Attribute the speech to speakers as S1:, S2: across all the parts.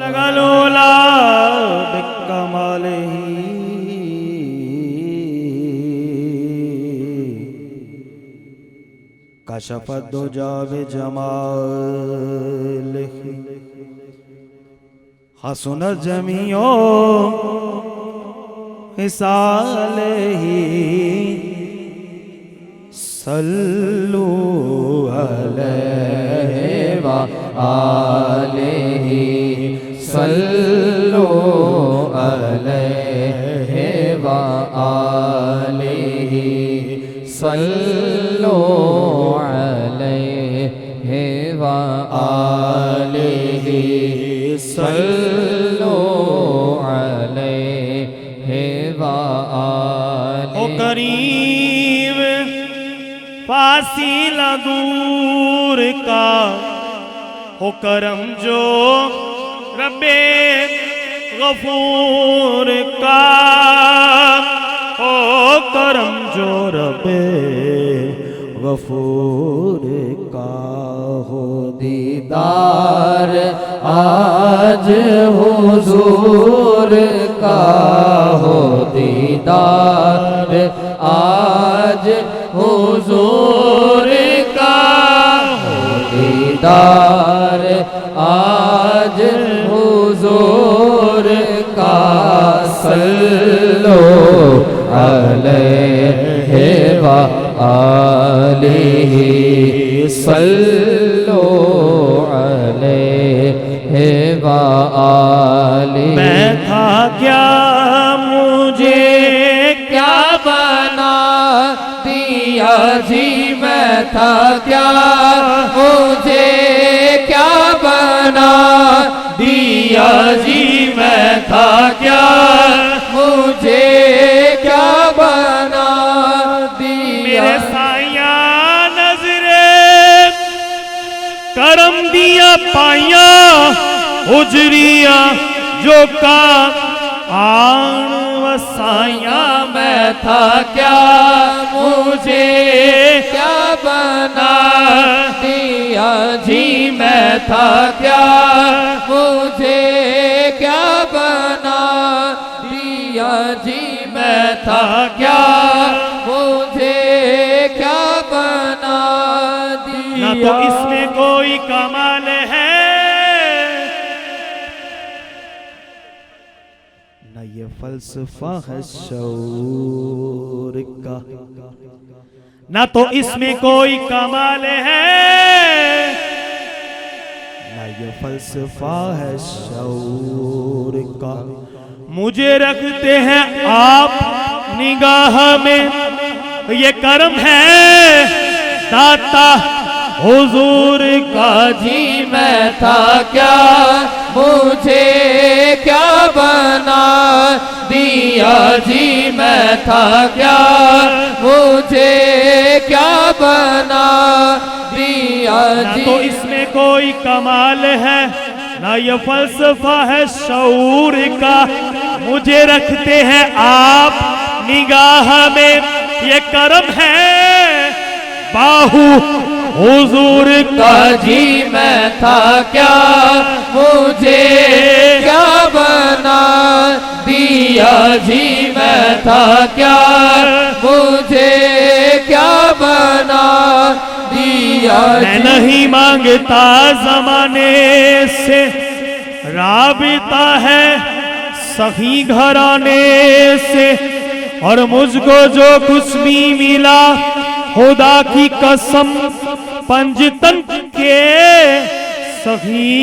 S1: लगलोला बिकमालिही कशफत दुजा बिजमालिही हसनत जमीओ हिसालिही सल्लू अलैहि व आलिही सल्लू अलैहि व आलिही सल्लू अलैहि व आलिही सल्लू अलैहि व आलिही। ओ करीब फासिला दूर का हो करम जो रब्बे गफूर का हो करम जो रब्बे गफूर का हो दीदार आज हुजूर का हो दीदार आज हुजूर का हो दीदार आज हुजूर का सल्लो अलैहि व आलिही सल्लो अलैहि व आलिही। मैं था क्या मुझे क्या बना दिया जी मैं था क्या मुझे क्या बना दिया जी मैं था क्या मुझे क्या बना दिया। मेरे साया नजरे करम दिया पाया उजरिया जो का आन वसाया मैं था क्या मुझे क्या बना दिया जी मैं था क्या मुझे क्या बना दिया जी मैं था क्या मुझे क्या बना दिया। ना तो इसमें कोई कमाल है ना ये फलसफा है शऊर का, ना तो इसमें कोई कमाल है ना ये फलसफा है शऊर का। मुझे रखते हैं आप निगाह में ये करम है दाता हुजूर का जी मैं था क्या मुझे क्या बना दिया जी मैं था क्या मुझे क्या बना दिया जी। तो इसमें कोई कमाल है ना ये फलसफा है शऊर का। मुझे रखते हैं आप निगाह में ये करम है बाहू हुजूर का जी मैं था क्या मुझे क्या बना दिया जी मैं था क्या मुझे क्या बना दिया। मैं नहीं मांगता जमाने से राबिता है सही घराने से और मुझको जो कुछ भी मिला खुदा की कसम पंजतन के सही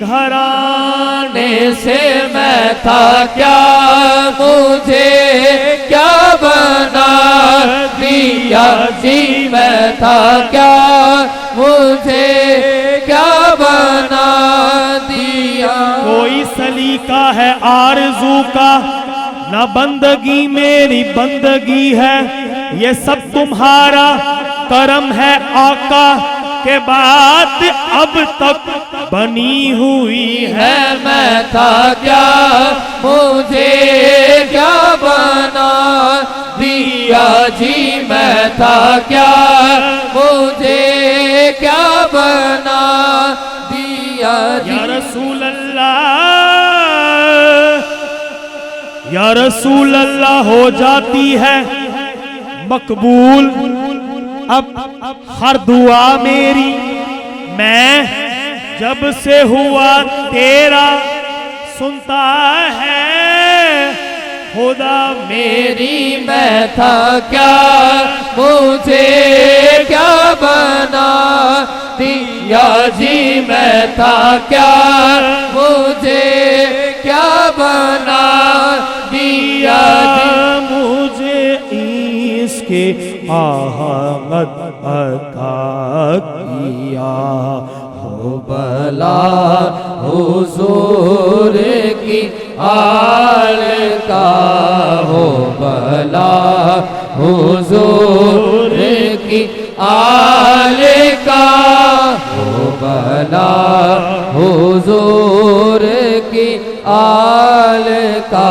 S1: घराने से मैं था क्या मुझे क्या बना दिया जी मैं था क्या मुझे क्या बना दिया। कोई सलीका है आरज़ू का ना बंदगी मेरी बंदगी है ये सब तुम्हारा करम है आका के बात अब तक बनी हुई है। मैं था क्या मुझे क्या बना दिया जी मैं था क्या मुझे क्या बना दिया जी। या रसूल अल्लाह
S2: अल्लाह या रसूल अल्लाह हो जाती है मकबूल अब हर दुआ मेरी, मैं जब से हुआ तेरा सुनता है खुदा
S1: मेरी मैं था क्या, मुझे क्या बना दिया जी, मैं था क्या, मुझे क्या बना दिया जी,
S2: मुझे इसके अहमद अता किया
S1: हो भला हुजूर की आल का, हो भला हुजूर की आल का, हो भला हुजूर की आल का।